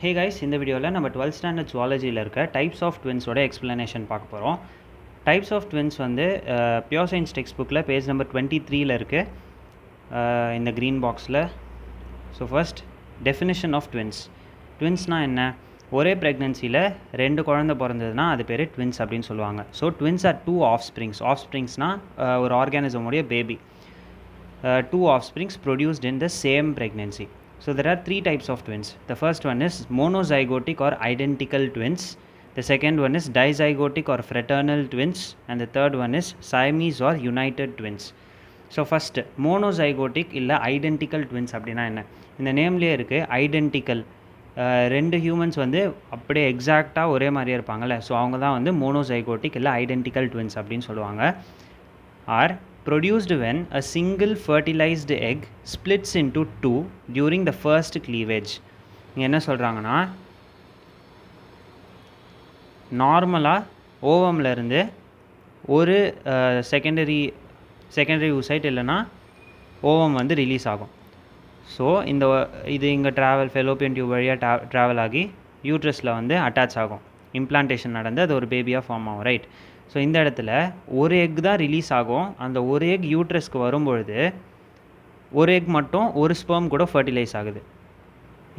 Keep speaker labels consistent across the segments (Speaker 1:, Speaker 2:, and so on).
Speaker 1: Hey guys, இந்த வீடியோவில் நம்ம 12th ஸ்டாண்டர்ட் ஜுவாலஜியில் இருக்க டைப்ஸ் ஆஃப் ட்வின்ஸோட எக்ஸ்ப்ளனேஷன் பார்க்க போகிறோம். டைப்ஸ் ஆஃப் ட்வின்ஸ் வந்து பியூர் சயின்ஸ் டெக்ஸ்ட் புக்கில் பேஜ் நம்பர் 23ல் இருக்குது, இந்த க்ரீன் பாக்ஸில். So first, definition of twins. ட்வின்ஸ்னால் என்ன? ஒரே ப்ரெக்னென்சியில் 2 குழந்தை பிறந்ததுன்னா அது பேர் ட்வின்ஸ் அப்படின்னு சொல்லுவாங்க. So twins are 2 offsprings. ஆஃப்ஸ்ப்ரிங்ஸ்னால் ஒரு ஆர்கானிசமுடைய baby. 2 offsprings produced in the same pregnancy. So there are 3 types of twins. The first one is monozygotic or identical twins. The second one is dizygotic or fraternal twins. And the third one is Siamese or united twins. So first, monozygotic இல்லை identical twins அப்படின்னா என்ன? இந்த நேம்லேயே இருக்குது identical. 2 humans வந்து அப்படியே எக்ஸாக்டாக ஒரே மாதிரியே இருப்பாங்கள்ல, ஸோ அவங்க தான் வந்து மோனோசைகோட்டிக் இல்லை ஐடென்டிக்கல் ட்வின்ஸ் அப்படின்னு சொல்லுவாங்க. Are produced when a single fertilized egg splits into 2 during the first cleavage. இங்கே என்ன சொல்கிறாங்கன்னா, நார்மலாக ஓவம்லேருந்து ஒரு செகண்டரி ஊசைட் இல்லைன்னா ஓவம் வந்து ரிலீஸ் ஆகும். ஸோ இது இங்கே ஃபெலோப்பியன் டியூப் வழியாக ட்ராவல் ஆகி யூட்ரஸில் வந்து அட்டாச் ஆகும். இம்ப்ளான்டேஷன் நடந்து அது ஒரு பேபியாக ஃபார்ம் ஆகும், ரைட்? ஸோ இந்த இடத்துல ஒரு எக் தான் ரிலீஸ் ஆகும். அந்த ஒரு எக் யூட்ரஸ்க்கு வரும்பொழுது ஒரு எக் மட்டும் ஒரு ஸ்பெர்ம் கூட ஃபர்டிலைஸ் ஆகுது.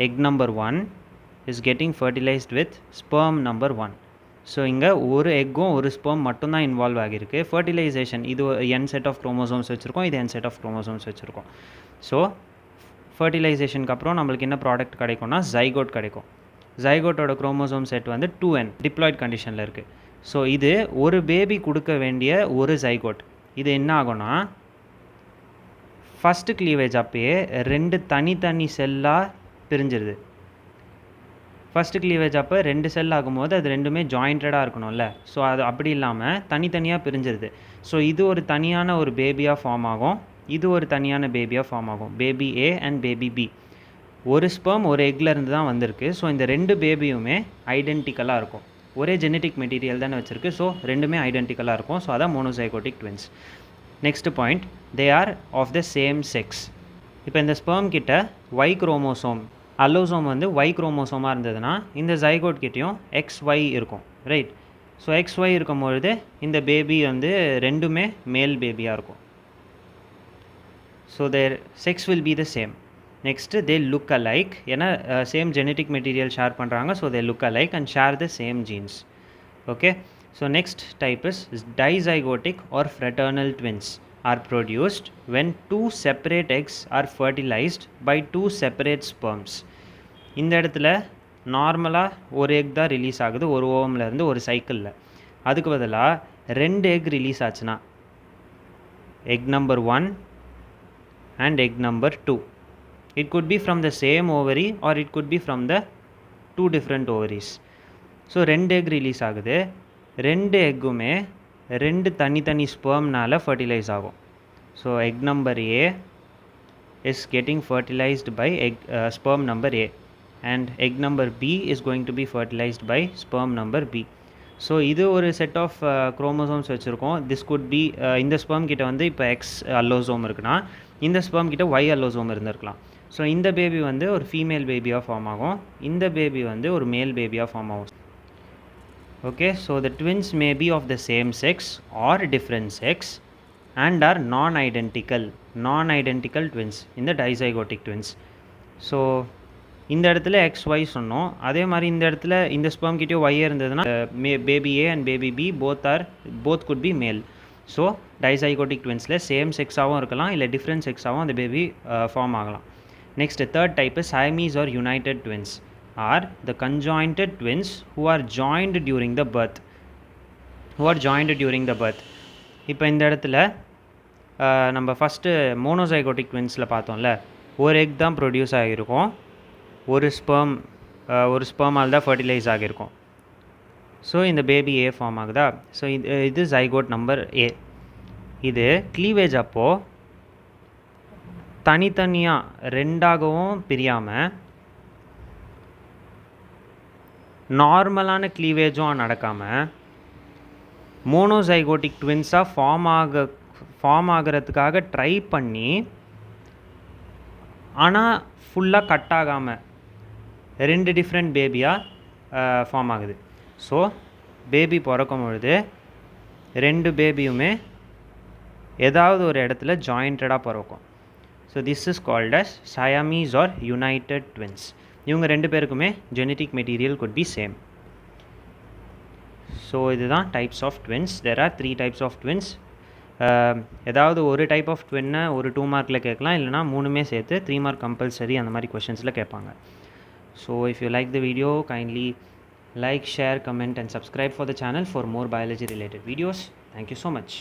Speaker 1: Egg number 1 is getting fertilised with sperm number 1. So இங்கே ஒரு எக்கும் ஒரு ஸ்பெர்ம் மட்டும்தான் இன்வால்வ் ஆகியிருக்கு. ஃபர்டிலைசேஷன், இது n செட் ஆஃப் குரோமோசோம்ஸ் வச்சுருக்கோம், இது n செட் ஆஃப் குரோமோசோம்ஸ் வச்சுருக்கோம். ஸோ ஃபர்டிலைசேஷனுக்கு அப்புறம் நம்மளுக்கு என்ன ப்ராடக்ட் கிடைக்கும்னா ஜைகோட் கிடைக்கும். ஜைகோட்டோட குரோமோசோம் செட் வந்து 2n டிப்ளாய்ட் கண்டிஷனில் இருக்குது. ஸோ இது ஒரு பேபி கொடுக்க வேண்டிய ஒரு ஜைகோட். இது என்ன ஆகும்னா, ஃபஸ்ட்டு க்ளீவேஜ் அப்பயே 2 தனித்தனி செல்லாக பிரிஞ்சிருது. ஃபஸ்ட்டு க்ளீவேஜ் அப்போ 2 செல் ஆகும்போது அது ரெண்டுமே ஜாயிண்டடாக இருக்கணும்ல, ஸோ அது அப்படி இல்லாமல் தனித்தனியாக பிரிஞ்சிருது. ஸோ இது ஒரு தனியான ஒரு பேபியாக ஃபார்ம் ஆகும், இது ஒரு தனியான பேபியாக ஃபார்ம் ஆகும். Baby A and baby B. ஒரு ஸ்பெர்ம் ஒரு எக்லேருந்து தான் வந்திருக்கு. ஸோ இந்த 2 பேபியுமே ஐடென்டிக்கலாக இருக்கும். ஒரே ஜெனட்டிக் மெட்டீரியல் தானே வச்சுருக்கு, ஸோ ரெண்டுமே ஐடென்டிக்கலாக இருக்கும். ஸோ அதான் monozygotic twins. Next point, they are of the same sex. இப்போ இந்த ஸ்பெர்ம் கிட்ட ஒய் குரோமோசோம், அல்லோசோம் வந்து ஒய் குரோமோசோமாக இருந்ததுன்னா இந்த ஜைகோட் கிட்டேயும் XY இருக்கும், ரைட்? ஸோ XY இருக்கும்பொழுது இந்த பேபி வந்து ரெண்டுமே மேல் பேபியாக இருக்கும். So their sex will be the same. Next they look alike, ஏன்னா சேம் ஜெனட்டிக் மெட்டீரியல் ஷேர் பண்ணுறாங்க. So they look alike and share the same genes. Okay, so next type is dizygotic or fraternal twins are produced when 2 separate eggs are fertilised by 2 separate sperms. இந்த இடத்துல நார்மலாக ஒரு egg தான் release ஆகுது ஒரு ஓவம்லேருந்து ஒரு சைக்கிளில். அதுக்கு பதிலாக 2 எக் ரிலீஸ் ஆச்சுன்னா egg number 1 and egg number 2. It could be from the same ovary or it could be from the 2 different ovaries. So 2 egg release ஆகுது. 2 எக்குமே 2 தனித்தனி ஸ்பெர்ம்னால் ஃபர்டிலைஸ் ஆகும். So egg number A is getting fertilised by sperm number A and egg number B is going to be fertilized by sperm number B. So இது ஒரு set of chromosomes வச்சுருக்கோம். This could be, இந்த sperm கிட்ட வந்து இப்போ X அல்லோசோம் இருக்குன்னா இந்த sperm கிட்ட Y அல்லோசோம் இருந்திருக்கலாம். ஸோ இந்த பேபி வந்து ஒரு ஃபீமேல் பேபியாக ஃபார்ம் ஆகும், இந்த பேபி வந்து ஒரு மேல் பேபியாக ஃபார்ம் ஆகும். Okay, so the twins may be of the same sex or different sex and or non identical twins இந்த டைசைகோட்டிக் ட்வின்ஸ். ஸோ இந்த இடத்துல XY சொன்னோம், அதே மாதிரி இந்த இடத்துல இந்த ஸ்பெர்ம் கிட்டேயோ Y இருந்ததுன்னா baby A and baby B both could be மேல். ஸோ டைசைகோட்டிக் ட்வின்ஸில் சேம் செக்ஸாகவும் இருக்கலாம், இல்லை டிஃப்ரெண்ட் செக்ஸாகவும் அந்த பேபி ஃபார்ம் ஆகலாம். Next, third type is Siamese or united twins are the conjoined twins who are joined during the birth. இப்போ இந்த இடத்துல நம்ம first மோனோசைகோட்டிக் ட்வின்ஸில் பார்த்தோம்ல, ஒரு எக் தான் ப்ரொடியூஸ் ஆகியிருக்கும், ஒரு ஸ்பெர்மால் தான் ஃபர்டிலைஸ் ஆகியிருக்கும். ஸோ இந்த பேபி A ஃபார்ம் ஆகுதா? ஸோ இது ஜைகோட் நம்பர் A. இது க்ளீவேஜ் அப்போது தனித்தனியாக 2ஆகவும் பிரியாமல் நார்மலான க்ளீவேஜும் நடக்காமல் மோனோசைகோட்டிக் ட்வின்ஸாக ஃபார்ம் ஆகிறதுக்காக ட்ரை பண்ணி ஆனால் ஃபுல்லாக கட் ஆகாமல் 2 டிஃப்ரெண்ட் பேபியாக ஃபார்ம் ஆகுது. ஸோ பேபி பிறக்கும் பொழுது 2 பேபியுமே ஏதாவது ஒரு இடத்துல ஜாயிண்டடாக பிறக்கும். So this is called as Siamese or united twins. இவங்க 2 பேருக்குமே genetic material could be same. So இதுதான் types of twins. There are 3 types of twins. ஏதாவது ஒரு டைப் ஆஃப் ட்வின்னை ஒரு 2 மார்க்கில் கேட்கலாம், இல்லைனா 3மே சேர்த்து 3 மார்க் கம்பல்சரி அந்த மாதிரி கொஷின்ஸில் கேட்பாங்க. So if you like the video, kindly like, share, comment and subscribe for the channel for more biology related videos. Thank you so much.